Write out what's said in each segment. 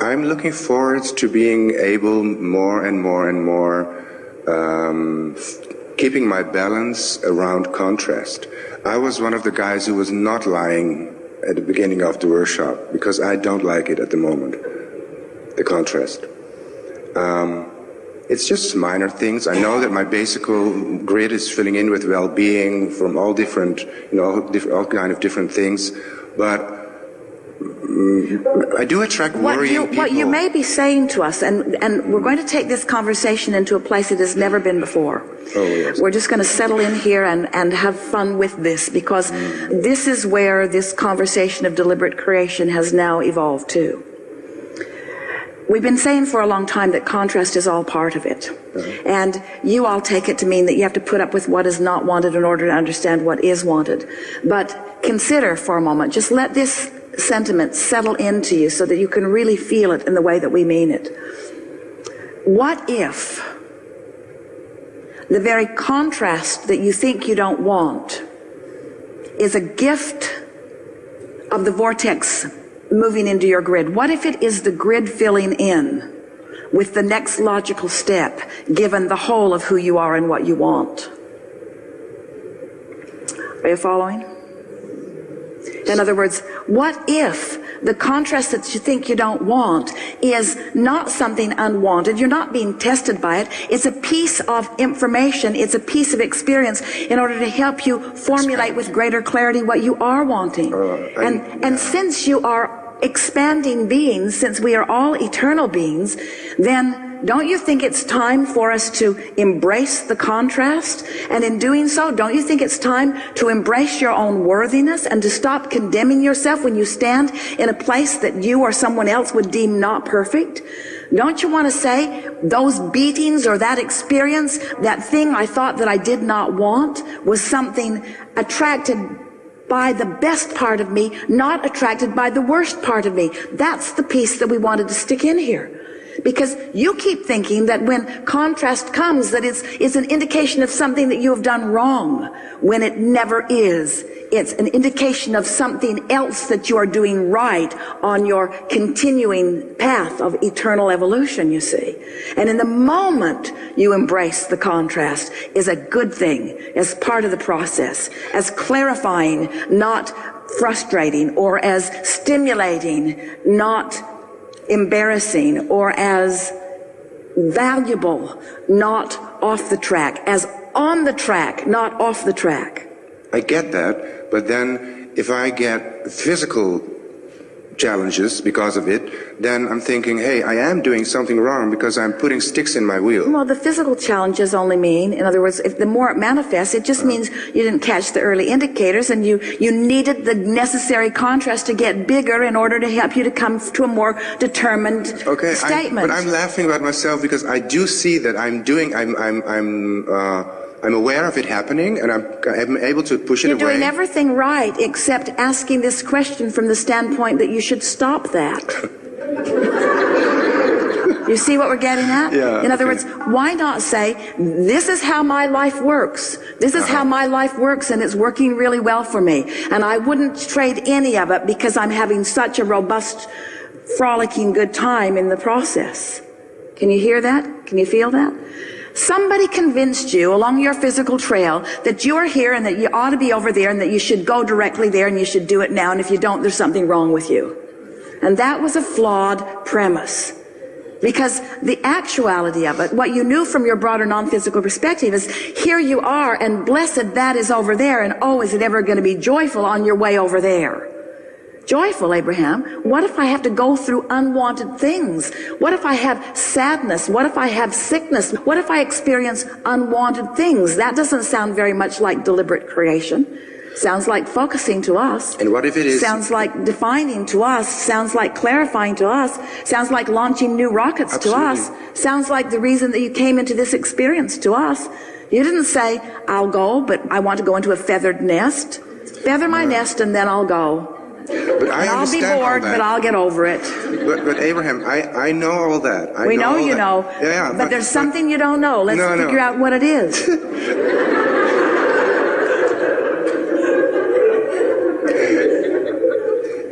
I'm looking forward to being able more and more and more keeping my balance around contrast. I was one of the guys who was not lying at the beginning of the workshop because I don't like it at the moment, the contrast. It's just minor things. I know that my basic grid is filling in with well-being from all different, all kind of different things, but I do attract worrying people. What you may be saying to us, and we're going to take this conversation into a place it has never been before. Oh, yes. We're just going to settle in here and have fun with this, because this is where this conversation of deliberate creation has now evolved to. We've been saying for a long time that contrast is all part of it. And you all take it to mean that you have to put up with what is not wanted in order to understand what is wanted. But consider for a moment, just let this sentiment settle into you so that you can really feel it in the way that we mean it. What if the very contrast that you think you don't want is a gift of the vortex moving into your grid? What if it is the grid filling in with the next logical step, given the whole of who you are and what you want? Are you following? In other words, what if the contrast that you think you don't want is not something unwanted? You're not being tested by it. It's a piece of information. It's a piece of experience in order to help you formulate with greater clarity what you are wanting. And since you are expanding beings, since we are all eternal beings, then don't you think it's time for us to embrace the contrast? And in doing so, don't you think it's time to embrace your own worthiness and to stop condemning yourself when you stand in a place that you or someone else would deem not perfect? Don't you want to say, those beatings or that experience, that thing I thought that I did not want, was something attracted by the best part of me, not attracted by the worst part of me? That's the piece that we wanted to stick in here. Because you keep thinking that when contrast comes, that it's an indication of something that you have done wrong, when it never is. It's an indication of something else that you are doing right on your continuing path of eternal evolution, you see. And in the moment you embrace the contrast is a good thing, as part of the process, as clarifying, not frustrating, or as stimulating, not embarrassing, or as valuable, not off the track, as on the track, not off the track. I get that, but then if I get physical challenges because of it, then I'm thinking, hey, I am doing something wrong because I'm putting sticks in my wheel. Well, the physical challenges only mean, in other words, if the more it manifests, it just means you didn't catch the early indicators, and you needed the necessary contrast to get bigger in order to help you to come to a more determined statement. But I'm laughing about myself because I do see that I'm aware of it happening, and I'm able to push it away. You're doing everything right, except asking this question from the standpoint that you should stop that. You see what we're getting at? Yeah, in other words, why not say, this is how my life works. This is how my life works, and it's working really well for me. And I wouldn't trade any of it because I'm having such a robust, frolicking good time in the process. Can you hear that? Can you feel that? Somebody convinced you along your physical trail that you are here and that you ought to be over there and that you should go directly there and you should do it now, and if you don't, there's something wrong with you. And that was a flawed premise. Because the actuality of it, what you knew from your broader non-physical perspective, is here you are, and blessed that is over there, and oh, is it ever going to be joyful on your way over there? Joyful, Abraham? What if I have to go through unwanted things? What if I have sadness? What if I have sickness? What if I experience unwanted things? That doesn't sound very much like deliberate creation. Sounds like focusing to us. And what if it is? Sounds like defining to us. Sounds like clarifying to us. Sounds like launching new rockets to us. Sounds like the reason that you came into this experience to us. You didn't say, I'll go, but I want to go into a feathered nest. Feather my nest and then I'll go. But I'll be bored, but I'll get over it. But Abraham, I know all that. We know you know. Yeah, but there's something you don't know. Let's figure out what it is.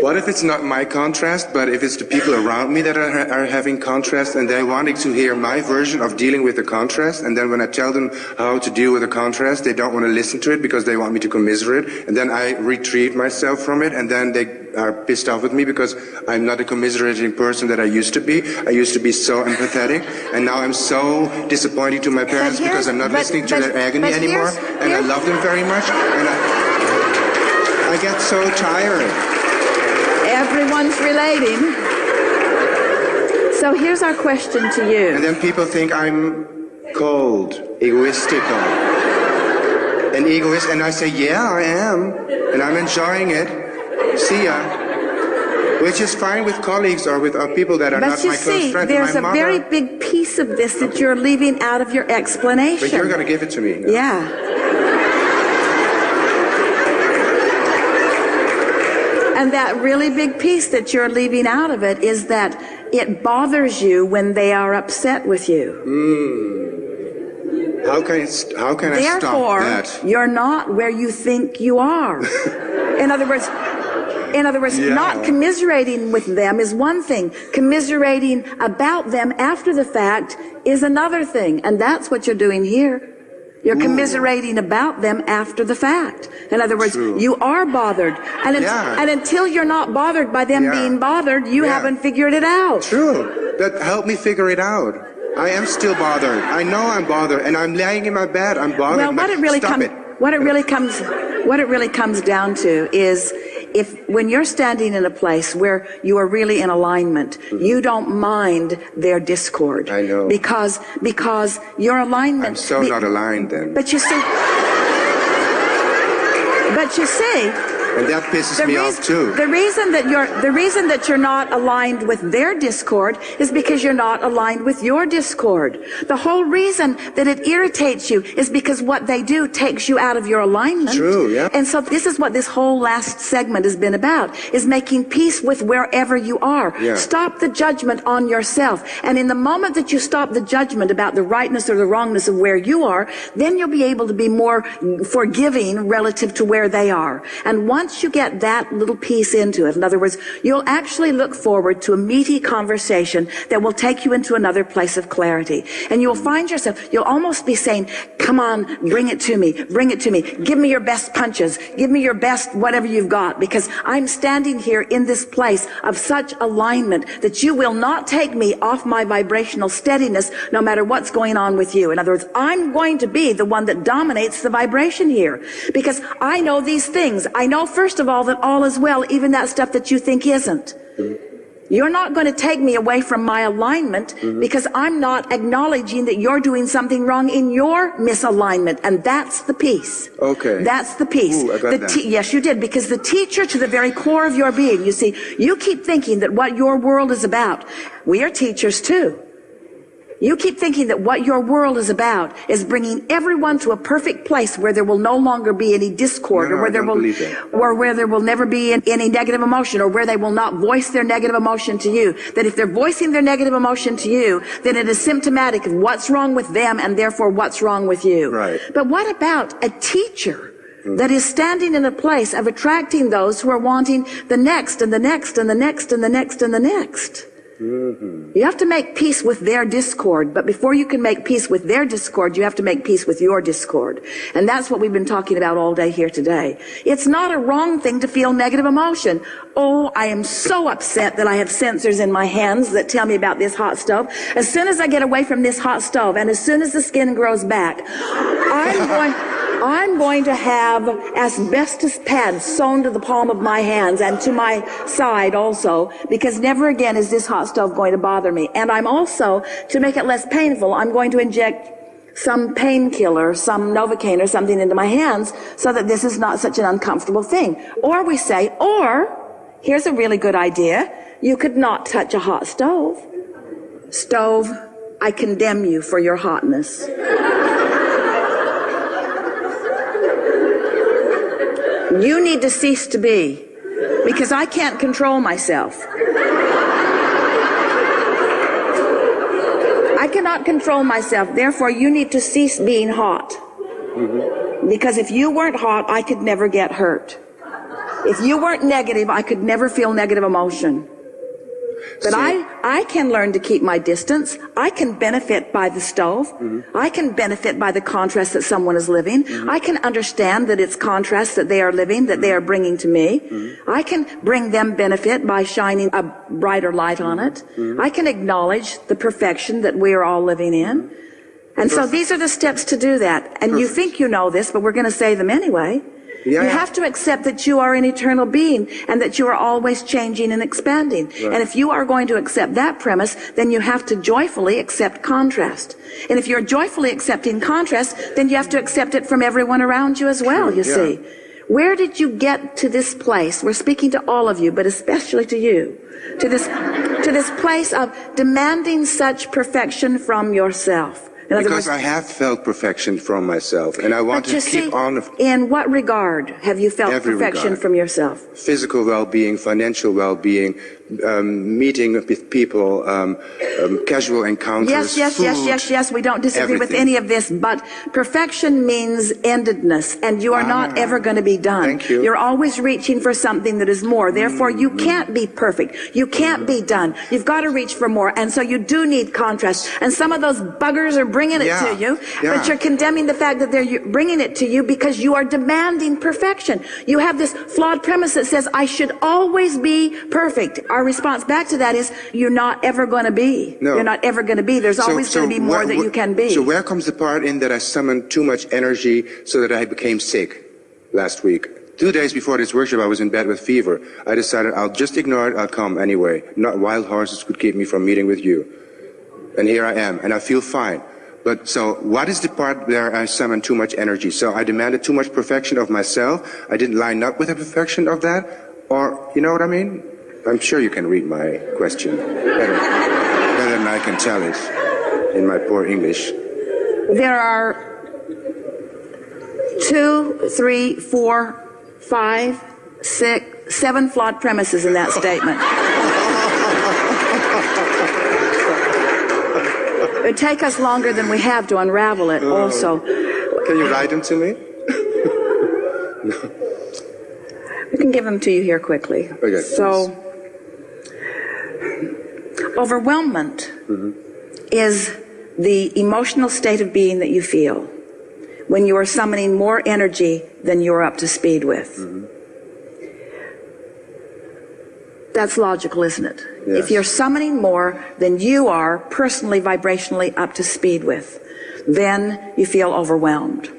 What if it's not my contrast, but if it's the people around me that are having contrast and they're wanting to hear my version of dealing with the contrast, and then when I tell them how to deal with the contrast, they don't want to listen to it because they want me to commiserate, and then I retreat myself from it, and then they are pissed off with me because I'm not a commiserating person that I used to be. I used to be so empathetic, and now I'm so disappointing to my parents because I'm not listening to their agony anymore, and I love them very much, and I get so tired. Everyone's relating. So here's our question to you. And then people think I'm cold, egoistical, an egoist, and I say, yeah, I am, and I'm enjoying it. See ya. Which is fine with colleagues or with people that are not my close friends. But you see, there's a very big piece of this that you're leaving out of your explanation. But you're going to give it to me. No? Yeah. And that really big piece that you're leaving out of it is that it bothers you when they are upset with you. How can I stop that? Therefore, you're not where you think you are. In other words, not commiserating with them is one thing. Commiserating about them after the fact is another thing. And that's what you're doing here. You're commiserating about them after the fact. In other words, you are bothered. And until you're not bothered by them being bothered, you haven't figured it out. True. That helped me figure it out. I am still bothered. I know I'm bothered, and I'm laying in my bed. I'm bothered. Well, what it really comes down to is when you're standing in a place where you are really in alignment, you don't mind their discord. I know. Because your alignment. I'm so not aligned then. But you see. And that pisses me off too. The reason that you're not aligned with their discord is because you're not aligned with your discord. The whole reason that it irritates you is because what they do takes you out of your alignment. True, yeah. And so this is what this whole last segment has been about, is making peace with wherever you are. Yeah. Stop the judgment on yourself. And in the moment that you stop the judgment about the rightness or the wrongness of where you are, then you'll be able to be more forgiving relative to where they are. And once you get that little piece into it, in other words, you'll actually look forward to a meaty conversation that will take you into another place of clarity. And you'll find yourself, you'll almost be saying, come on, bring it to me, give me your best punches, give me your best whatever you've got, because I'm standing here in this place of such alignment that you will not take me off my vibrational steadiness no matter what's going on with you. In other words, I'm going to be the one that dominates the vibration here, because I know these things. I know, first of all, that all is well, even that stuff that you think isn't. You're not going to take me away from my alignment because I'm not acknowledging that you're doing something wrong in your misalignment. And that's the piece. Okay. That's the piece. Ooh, I got that. Yes, you did. Because the teacher to the very core of your being, you see, you keep thinking that what your world is about, we are teachers too. You keep thinking that what your world is about is bringing everyone to a perfect place where there will no longer be any discord, or where there will never be any negative emotion, or where they will not voice their negative emotion to you. That if they're voicing their negative emotion to you, then it is symptomatic of what's wrong with them and therefore what's wrong with you. Right. But what about a teacher that is standing in a place of attracting those who are wanting the next and the next and the next and the next and the next? You have to make peace with their discord, but before you can make peace with their discord, you have to make peace with your discord. And that's what we've been talking about all day here today. It's not a wrong thing to feel negative emotion. Oh, I am so upset that I have sensors in my hands that tell me about this hot stove. As soon as I get away from this hot stove, and as soon as the skin grows back, I'm going to have asbestos pads sewn to the palm of my hands and to my side also, because never again is this hot stove going to bother me. And I'm also, to make it less painful, I'm going to inject some painkiller, some Novocaine or something into my hands so that this is not such an uncomfortable thing. Or we say, here's a really good idea, you could not touch a hot stove. Stove, I condemn you for your hotness. You need to cease to be, because I can't control myself. I cannot control myself, therefore you need to cease being hot. Because if you weren't hot, I could never get hurt. If you weren't negative, I could never feel negative emotion. But So- I can learn to keep my distance. I can benefit by the stove. I can benefit by the contrast that someone is living. I can understand that it's contrast that they are living, that they are bringing to me. I can bring them benefit by shining a brighter light on it. I can acknowledge the perfection that we are all living in. And so these are the steps to do that. And you think you know this, but we're going to say them anyway. Yeah, You have to accept that you are an eternal being and that you are always changing and expanding. Right. And if you are going to accept that premise, then you have to joyfully accept contrast. And if you're joyfully accepting contrast, then you have to accept it from everyone around you as well, you see. Where did you get to this place? We're speaking to all of you, but especially to you. To this place of demanding such perfection from yourself. In other Because words, I have felt perfection from myself, and I want but to you see, keep on in what regard have you felt Every perfection regard. from yourself? physical well-being, financial well-being, meeting with people, casual encounters, Yes. We don't disagree with everything. any of this, but perfection means endedness, and you are not ever going to be done. Thank you. You're always reaching for something that is more. Therefore, you can't be perfect. You can't be done. You've got to reach for more, and so you do need contrast. And some of those buggers are bringing it to you, but you're condemning the fact that they're bringing it to you because you are demanding perfection. You have this flawed premise that says, I should always be perfect. Our response back to that is, you're not ever going to be. No. You're not ever going to be. There's always going to be more that you can be. So where comes the part in that I summoned too much energy so that I became sick last week? 2 days before this workshop, I was in bed with fever. I decided I'll just ignore it, I'll come anyway. Not wild horses could keep me from meeting with you. And here I am, and I feel fine. But so what is the part where I summoned too much energy? So I demanded too much perfection of myself. I didn't line up with the perfection of that. Or, you know what I mean? I'm sure you can read my question better than I can tell it in my poor English. There are 2, 3, 4, 5, 6, 7 flawed premises in that statement. It would take us longer than we have to unravel it also. Can you write them to me? We can give them to you here quickly. Okay, so, overwhelmment is the emotional state of being that you feel when you are summoning more energy than you're up to speed with. That's logical, isn't it? Yes. If you're summoning more than you are personally, vibrationally up to speed with, then you feel overwhelmed.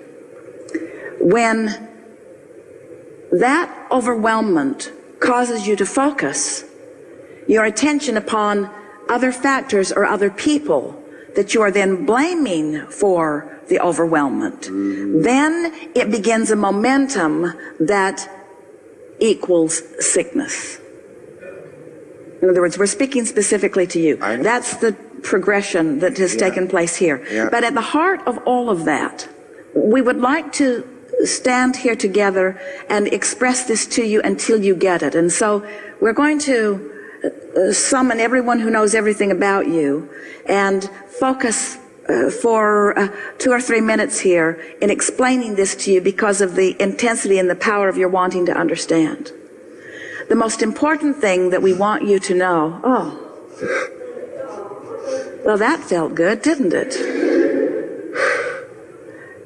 When that overwhelmment causes you to focus your attention upon other factors or other people that you are then blaming for the overwhelmment, then it begins a momentum that equals sickness. In other words, we're speaking specifically to you. That's the progression that has taken place here. But at the heart of all of that, we would like to stand here together and express this to you until you get it. And so we're going to summon everyone who knows everything about you and focus for 2 or 3 minutes here in explaining this to you because of the intensity and the power of your wanting to understand. The most important thing that we want you to know, well, that felt good, didn't it?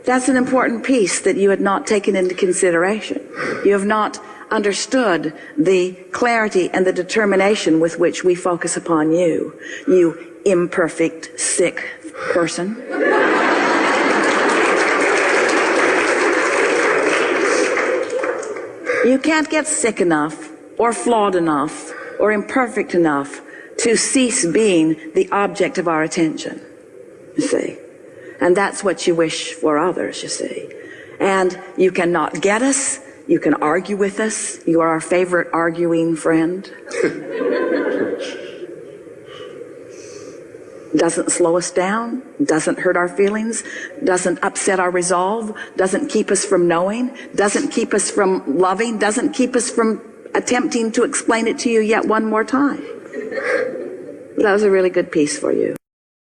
That's an important piece that you had not taken into consideration. You have not understood the clarity and the determination with which we focus upon you, you imperfect, sick person. You can't get sick enough or flawed enough or imperfect enough to cease being the object of our attention, you see. And that's what you wish for others, you see. And you cannot get us. You can argue with us. You are our favorite arguing friend. Doesn't slow us down, doesn't hurt our feelings, doesn't upset our resolve, doesn't keep us from knowing, doesn't keep us from loving, doesn't keep us from attempting to explain it to you yet one more time. That was a really good piece for you.